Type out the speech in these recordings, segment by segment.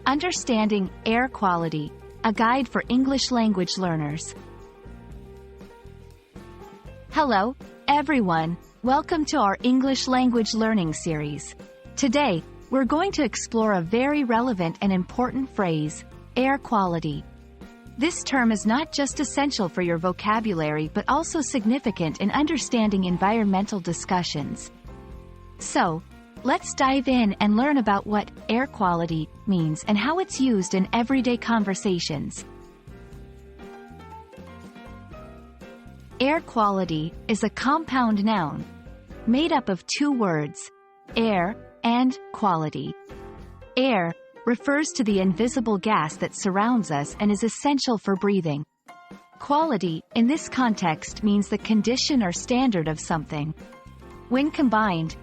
Understanding Air Quality, a guide for English language learners. Hello, everyone. Welcome to our English language learning series. Today, we're going to explore a very relevant and important phrase, air quality. This term is not just essential for your vocabulary but also significant in understanding environmental discussions. So, let's dive in and learn about what air quality means and how it's used in everyday conversations. Air quality is a compound noun made up of two words, air and quality. Air refers to the invisible gas that surrounds us and is essential for breathing. Quality, in this context, means the condition or standard of something. When combined,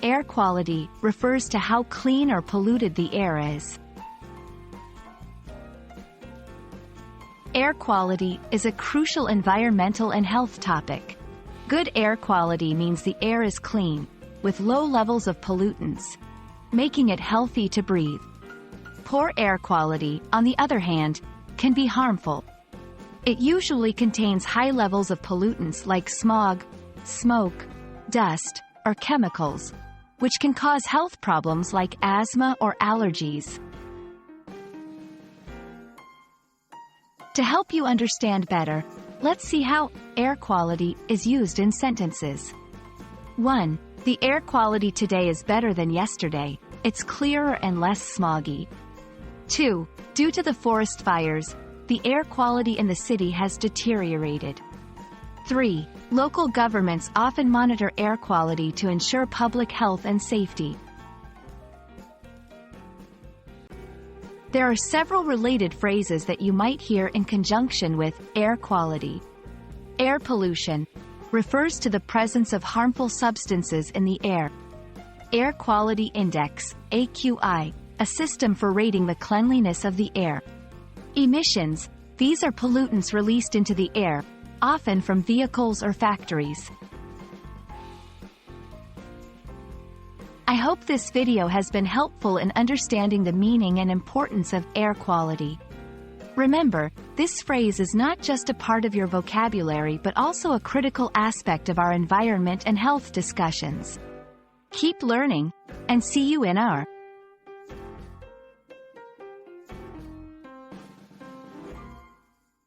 air quality refers to how clean or polluted the air is. Air quality is a crucial environmental and health topic. Good air quality means the air is clean, with low levels of pollutants, making it healthy to breathe. Poor air quality, on the other hand, can be harmful. It usually contains high levels of pollutants like smog, smoke, dust, or chemicals, which can cause health problems like asthma or allergies. To help you understand better, let's see how air quality is used in sentences. 1. The air quality today is better than yesterday. It's clearer and less smoggy. 2. Due to the forest fires, the air quality in the city has deteriorated. 3. Local governments often monitor air quality to ensure public health and safety. There are several related phrases that you might hear in conjunction with air quality. Air pollution refers to the presence of harmful substances in the air. Air Quality Index, AQI, a system for rating the cleanliness of the air. Emissions, these are pollutants released into the air, often from vehicles or factories. I hope this video has been helpful in understanding the meaning and importance of air quality. Remember, this phrase is not just a part of your vocabulary but also a critical aspect of our environment and health discussions. Keep learning, and see you in our